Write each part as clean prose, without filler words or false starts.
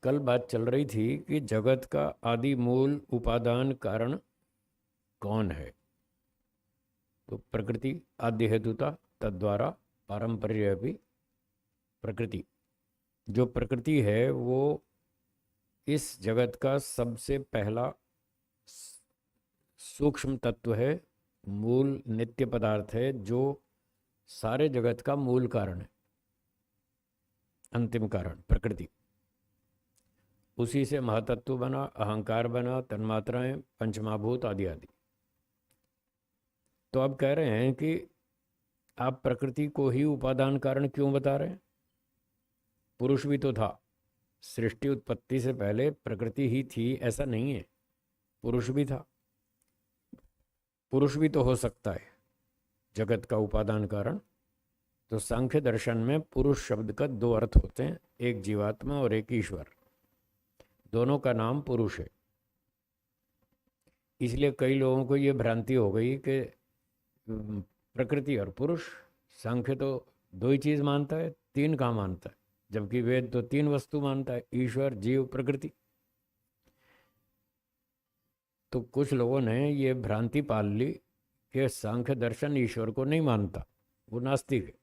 कल बात चल रही थी कि जगत का आदि मूल उपादान कारण कौन है। तो प्रकृति आद्य हेतुता तद्वारा पारंपर्य भी प्रकृति। जो प्रकृति है वो इस जगत का सबसे पहला सूक्ष्म तत्व है, मूल नित्य पदार्थ है, जो सारे जगत का मूल कारण है, अंतिम कारण प्रकृति। उसी से महातत्व बना, अहंकार बना, तन्मात्राएं, पंचमहाभूत आदि आदि। तो अब कह रहे हैं कि आप प्रकृति को ही उपादान कारण क्यों बता रहे हैं? पुरुष भी तो था, सृष्टि उत्पत्ति से पहले प्रकृति ही थी ऐसा नहीं है, पुरुष भी था। पुरुष भी तो हो सकता है जगत का उपादान कारण। तो सांख्य दर्शन में पुरुष शब्द का दो अर्थ होते हैं, एक जीवात्मा और एक ईश्वर। दोनों का नाम पुरुष है। इसलिए कई लोगों को ये भ्रांति हो गई कि प्रकृति और पुरुष। सांख्य तो दो ही चीज मानता है, तीन का मानता है, जबकि वेद तो तीन वस्तु मानता है, ईश्वर, जीव, प्रकृति। तो कुछ लोगों ने ये भ्रांति पाल ली कि सांख्य दर्शन ईश्वर को नहीं मानता, वो नास्तिक है।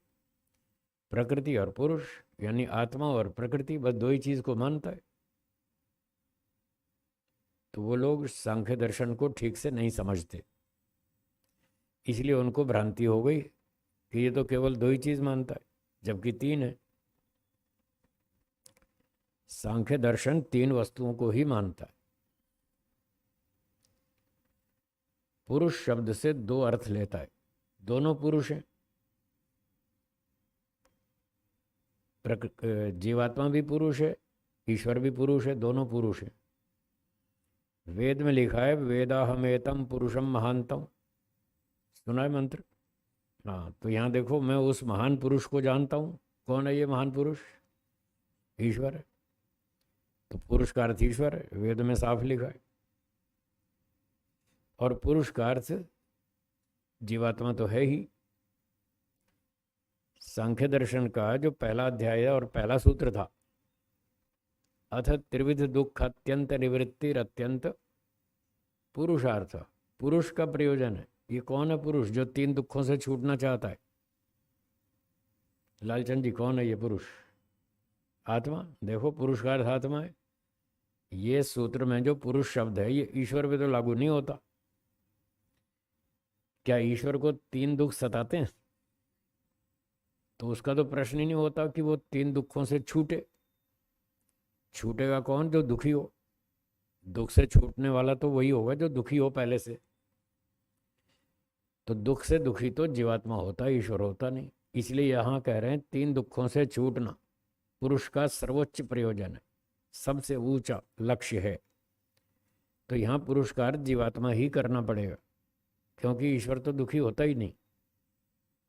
प्रकृति और पुरुष यानी आत्मा और प्रकृति, बस दो ही चीज को मानता है। तो वो लोग सांख्य दर्शन को ठीक से नहीं समझते, इसलिए उनको भ्रांति हो गई कि ये तो केवल दो ही चीज मानता है, जबकि तीन है। सांख्य दर्शन तीन वस्तुओं को ही मानता है। पुरुष शब्द से दो अर्थ लेता है, दोनों पुरुष हैं। जीवात्मा भी पुरुष है, ईश्वर भी पुरुष है, दोनों पुरुष हैं। वेद में लिखा है वेदाहमेतम पुरुषम महानतम, सुना है मंत्र? हाँ, तो यहाँ देखो, मैं उस महान पुरुष को जानता हूँ। कौन है ये महान पुरुष? ईश्वर है। तो पुरुष का अर्थ ईश्वर है, वेद में साफ लिखा है। और पुरुष का अर्थ जीवात्मा तो है ही। सांख्य दर्शन का जो पहला अध्याय और पहला सूत्र था, अथ त्रिविध दुख अत्यंत निवृत्तिर अत्यंत पुरुषार्थ, पुरुष का प्रयोजन है। ये कौन है पुरुष जो तीन दुखों से छूटना चाहता है? लालचंद जी, कौन है ये पुरुष? आत्मा। देखो, पुरुष का अर्थ आत्मा है। ये सूत्र में जो पुरुष शब्द है ये ईश्वर पे तो लागू नहीं होता। क्या ईश्वर को तीन दुख सताते हैं? तो उसका तो प्रश्न ही नहीं होता कि वो तीन दुखों से छूटे। छूटेगा कौन? जो दुखी हो। दुख से छूटने वाला तो वही होगा जो दुखी हो पहले से। तो दुख से दुखी तो जीवात्मा होता है, ईश्वर होता नहीं। इसलिए यहां कह रहे हैं तीन दुखों से छूटना पुरुष का सर्वोच्च प्रयोजन है, सबसे ऊंचा लक्ष्य है। तो यहाँ पुरस्कार जीवात्मा ही करना पड़ेगा, क्योंकि ईश्वर तो दुखी होता ही नहीं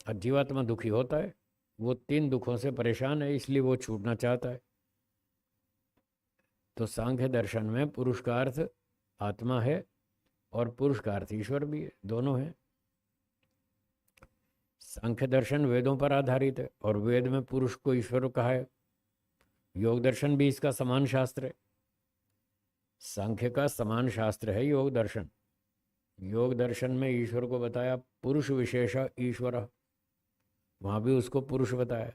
और जीवात्मा दुखी होता है। वो तीन दुखों से परेशान है, इसलिए वो छूटना चाहता है। तो सांख्य दर्शन में पुरुष का अर्थ आत्मा है और पुरुष का अर्थ ईश्वर भी है, दोनों है। सांख्य दर्शन वेदों पर आधारित है और वेद में पुरुष को ईश्वर कहा है। योग दर्शन भी इसका समान शास्त्र है। सांख्य का समान शास्त्र है योग दर्शन। योग दर्शन में ईश्वर को बताया पुरुष विशेष ईश्वर, वहां भी उसको पुरुष बताया।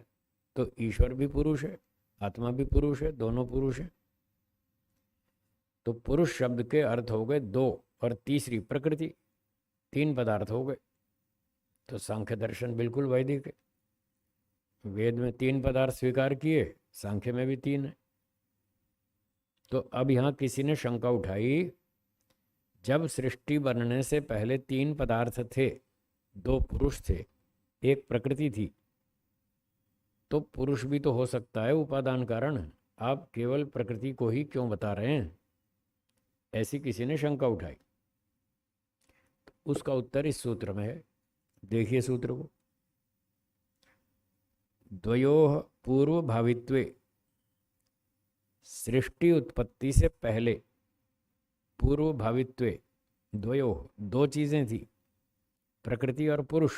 तो ईश्वर भी पुरुष है, आत्मा भी पुरुष है, दोनों पुरुष है। तो पुरुष शब्द के अर्थ हो गए दो और तीसरी प्रकृति, तीन पदार्थ हो गए। तो सांख्य दर्शन बिल्कुल वैदिक है। वेद में तीन पदार्थ स्वीकार किए, सांख्य में भी तीन है। तो अब यहां किसी ने शंका उठाई, जब सृष्टि बनने से पहले तीन पदार्थ थे, दो पुरुष थे, एक प्रकृति थी, तो पुरुष भी तो हो सकता है उपादान कारण। आप केवल प्रकृति को ही क्यों बता रहे हैं? ऐसी किसी ने शंका उठाई। तो उसका उत्तर इस सूत्र में है। देखिए सूत्र को, द्वयोः पूर्व भावित्वे, सृष्टि उत्पत्ति से पहले पूर्व भावित्वे द्वयोः, दो चीजें थी, प्रकृति और पुरुष,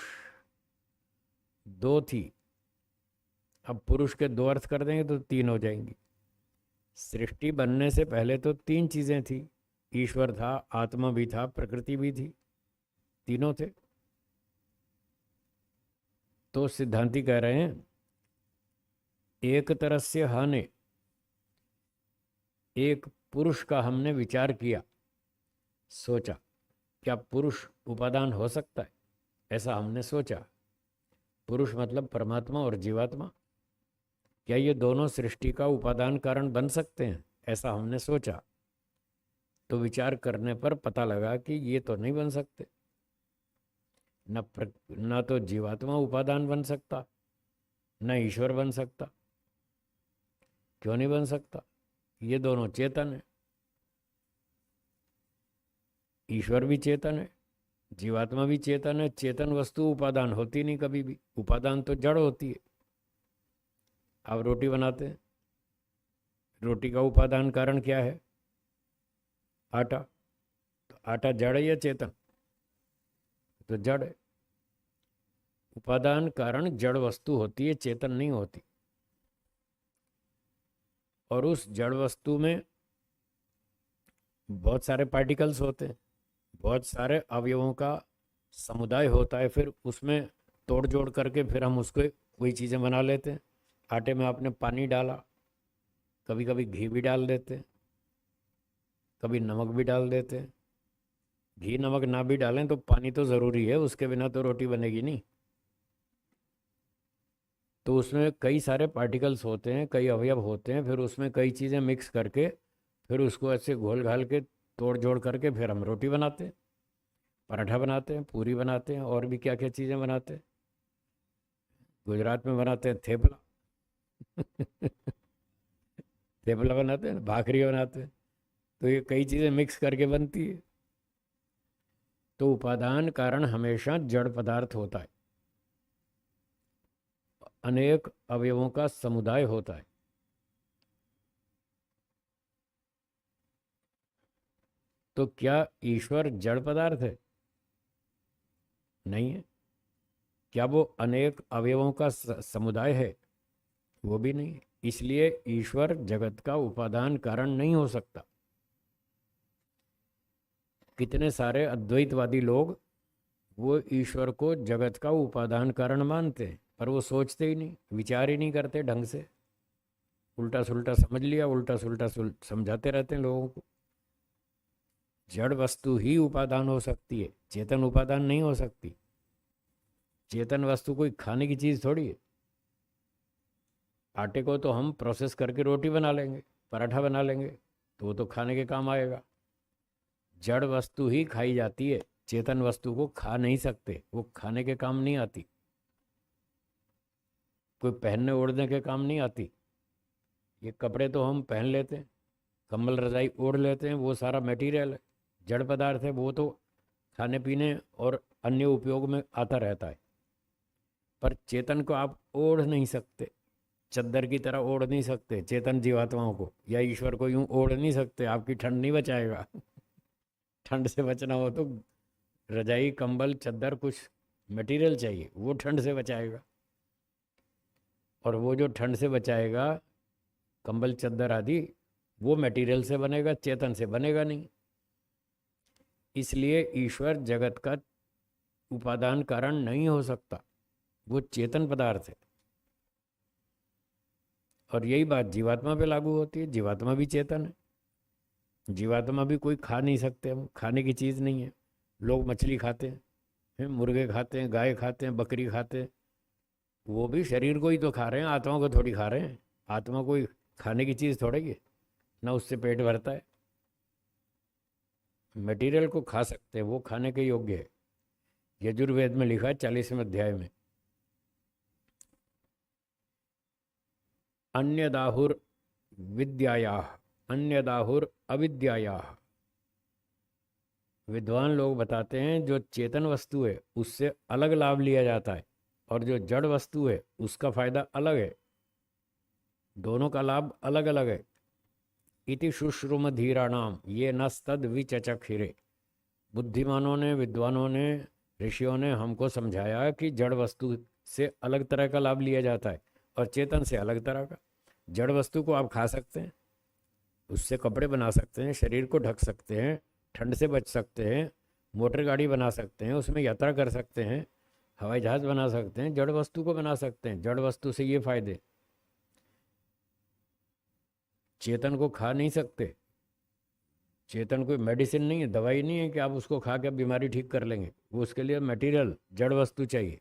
दो थी। अब पुरुष के दो अर्थ कर देंगे तो तीन हो जाएंगी। सृष्टि बनने से पहले तो तीन चीजें थी, ईश्वर था, आत्मा भी था, प्रकृति भी थी, तीनों थे। तो सिद्धांती कह रहे हैं एक तरह से हाने, एक पुरुष का हमने विचार किया, सोचा, क्या पुरुष उपादान हो सकता है, ऐसा हमने सोचा। पुरुष मतलब परमात्मा और जीवात्मा, क्या ये दोनों सृष्टि का उपादान कारण बन सकते हैं, ऐसा हमने सोचा। तो विचार करने पर पता लगा कि ये तो नहीं बन सकते। न तो जीवात्मा उपादान बन सकता, न ईश्वर बन सकता। क्यों नहीं बन सकता? ये दोनों चेतन है, ईश्वर भी चेतन है, जीवात्मा भी चेतन है। चेतन वस्तु उपादान होती नहीं कभी भी, उपादान तो जड़ होती है। आप रोटी बनाते हैं, रोटी का उपादान कारण क्या है? आटा। तो आटा जड़ है या चेतन? तो जड़ है। उपादान कारण जड़ वस्तु होती है, चेतन नहीं होती। और उस जड़ वस्तु में बहुत सारे पार्टिकल्स होते हैं, बहुत सारे अवयवों का समुदाय होता है। फिर उसमें तोड़ जोड़ करके फिर हम उसको वही चीज़ें बना लेते हैं। आटे में आपने पानी डाला, कभी कभी घी भी डाल देते हैं, कभी नमक भी डाल देते हैं। घी नमक ना भी डालें तो पानी तो ज़रूरी है, उसके बिना तो रोटी बनेगी नहीं। तो उसमें कई सारे पार्टिकल्स होते हैं, कई अवयव होते हैं, फिर उसमें कई चीज़ें मिक्स करके फिर उसको ऐसे घोल घाल के तोड़ जोड़ करके फिर हम रोटी बनाते हैं, पराठा बनाते हैं, पूरी बनाते हैं, और भी क्या क्या चीज़ें बनाते हैं। गुजरात में बनाते हैं थेपला थेपला बनाते हैं, भाखरी बनाते हैं। तो ये कई चीज़ें मिक्स करके बनती है। तो उपादान कारण हमेशा जड़ पदार्थ होता है, अनेक अवयवों का समुदाय होता है। तो क्या ईश्वर जड़ पदार्थ है? नहीं है। क्या वो अनेक अवयवों का समुदाय है? वो भी नहीं है। इसलिए ईश्वर जगत का उपादान कारण नहीं हो सकता। कितने सारे अद्वैतवादी लोग वो ईश्वर को जगत का उपादान कारण मानते हैं, पर वो सोचते ही नहीं, विचार ही नहीं करते ढंग से। उल्टा सुल्टा समझ लिया, उल्टा सुल्टा समझाते रहते हैं लोगों को। जड़ वस्तु ही उपादान हो सकती है, चेतन उपादान नहीं हो सकती। चेतन वस्तु कोई खाने की चीज़ थोड़ी है। आटे को तो हम प्रोसेस करके रोटी बना लेंगे, पराठा बना लेंगे, तो वो तो खाने के काम आएगा। जड़ वस्तु ही खाई जाती है, चेतन वस्तु को खा नहीं सकते, वो खाने के काम नहीं आती, कोई पहनने ओढ़ने के काम नहीं आती। ये कपड़े तो हम पहन लेते हैं, कंबल रजाई ओढ़ लेते हैं, वो सारा मटेरियल है, जड़ पदार्थ है। वो तो खाने पीने और अन्य उपयोग में आता रहता है। पर चेतन को आप ओढ़ नहीं सकते, चद्दर की तरह ओढ़ नहीं सकते चेतन जीवात्माओं को, या ईश्वर को यूं ओढ़ नहीं सकते। आपकी ठंड नहीं बचाएगा ठंड से बचना हो तो रजाई कंबल चद्दर कुछ मटेरियल चाहिए, वो ठंड से बचाएगा। और वो जो ठंड से बचाएगा, कंबल चद्दर आदि, वो मटेरियल से बनेगा, चेतन से बनेगा नहीं। इसलिए ईश्वर जगत का उपादान कारण नहीं हो सकता, वो चेतन पदार्थ है। और यही बात जीवात्मा पे लागू होती है। जीवात्मा भी चेतन है, जीवात्मा भी कोई खा नहीं सकते, हम खाने की चीज़ नहीं है। लोग मछली खाते हैं, मुर्गे खाते हैं, गाय खाते हैं, बकरी खाते हैं, वो भी शरीर को ही तो खा रहे हैं, आत्मा को थोड़ी खा रहे हैं। आत्मा कोई खाने की चीज़ थोड़ी है, ना उससे पेट भरता है। मटेरियल को खा सकते हैं, वो खाने के योग्य है। यजुर्वेद में लिखा है 40वें अध्याय में, अन्यदाहुर विद्याया अन्यदाहुर अविद्याया। विद्वान लोग बताते हैं जो चेतन वस्तु है उससे अलग लाभ लिया जाता है, और जो जड़ वस्तु है उसका फायदा अलग है। दोनों का लाभ अलग अलग है। इति शुश्रुम धीराणाम ये नस्तद विचचक्षिरे। बुद्धिमानों ने, विद्वानों ने, ऋषियों ने हमको समझाया कि जड़ वस्तु से अलग तरह का लाभ लिया जाता है और चेतन से अलग तरह का। जड़ वस्तु को आप खा सकते हैं, उससे कपड़े बना सकते हैं, शरीर को ढक सकते हैं, ठंड से बच सकते हैं, मोटर गाड़ी बना सकते हैं, उसमें यात्रा कर सकते हैं, हवाई जहाज बना सकते हैं, जड़ वस्तु को बना सकते हैं। जड़ वस्तु से ये फायदे, चेतन को खा नहीं सकते। चेतन कोई मेडिसिन नहीं है, दवाई नहीं है कि आप उसको खा के बीमारी ठीक कर लेंगे। वो उसके लिए मटेरियल, जड़ वस्तु चाहिए।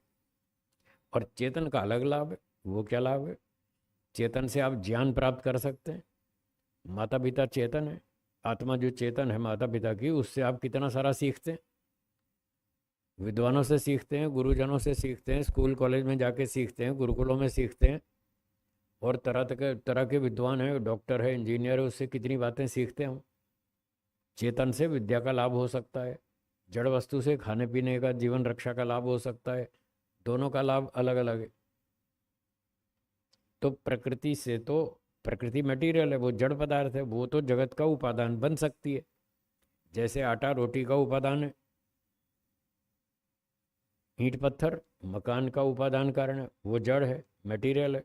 और चेतन का अलग लाभ है। वो क्या लाभ है? चेतन से आप ज्ञान प्राप्त कर सकते हैं। माता पिता चेतन है, आत्मा जो चेतन है माता पिता की, उससे आप कितना सारा सीखते हैं। विद्वानों से सीखते हैं, गुरुजनों से सीखते हैं, स्कूल कॉलेज में जाके सीखते हैं, गुरुकुलों में सीखते हैं। और तरह के विद्वान हैं, डॉक्टर है, इंजीनियर है, उससे कितनी बातें सीखते हैं हम। चेतन से विद्या का लाभ हो सकता है, जड़ वस्तु से खाने पीने का, जीवन रक्षा का लाभ हो सकता है। दोनों का लाभ अलग अलग है। तो प्रकृति से तो, प्रकृति मटेरियल है, वो जड़ पदार्थ है, वो तो जगत का उपादान बन सकती है। जैसे आटा रोटी का उपादान है, ईंट पत्थर मकान का उपादान कारण है, वो जड़ है, मटेरियल है।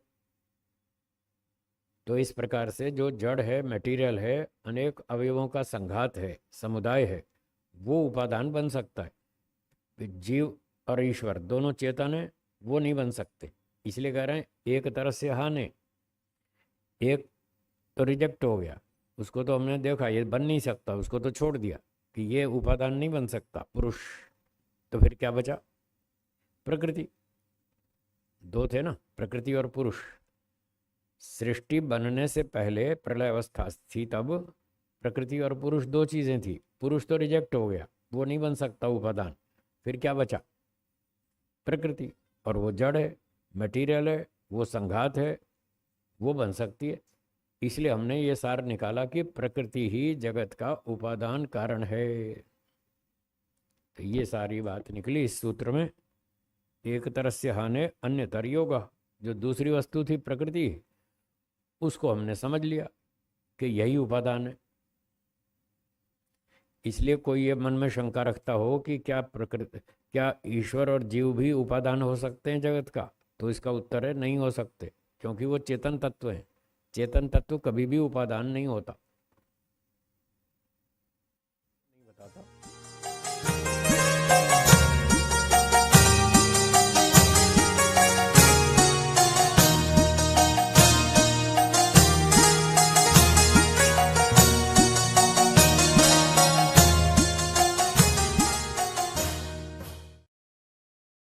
तो इस प्रकार से जो जड़ है, मटेरियल है, अनेक अवयवों का संघात है, समुदाय है, वो उपादान बन सकता है। जीव और ईश्वर दोनों चेतन है, वो नहीं बन सकते। इसलिए कह रहे हैं एक तरह से हाने, एक तो रिजेक्ट हो गया, उसको तो हमने देखा ये बन नहीं सकता, उसको तो छोड़ दिया कि ये उपादान नहीं बन सकता पुरुष। तो फिर क्या बचा? प्रकृति। दो थे ना, प्रकृति और पुरुष। सृष्टि बनने से पहले प्रलय अवस्था थी, तब प्रकृति और पुरुष दो चीजें थी। पुरुष तो रिजेक्ट हो गया, वो नहीं बन सकता उपादान। फिर क्या बचा? प्रकृति। और वो जड़ है, मटेरियल है, वो संघात है, वो बन सकती है। इसलिए हमने ये सार निकाला कि प्रकृति ही जगत का उपादान कारण है। तो ये सारी बात निकली इस सूत्र में। एक तरस्य हाने अन्य तर योगा। जो दूसरी वस्तु थी प्रकृति, उसको हमने समझ लिया कि यही उपादान है। इसलिए कोई ये मन में शंका रखता हो कि क्या ईश्वर और जीव भी उपादान हो सकते हैं जगत का, तो इसका उत्तर है नहीं हो सकते, क्योंकि वो चेतन तत्व है। चेतन तत्व कभी भी उपादान नहीं होता।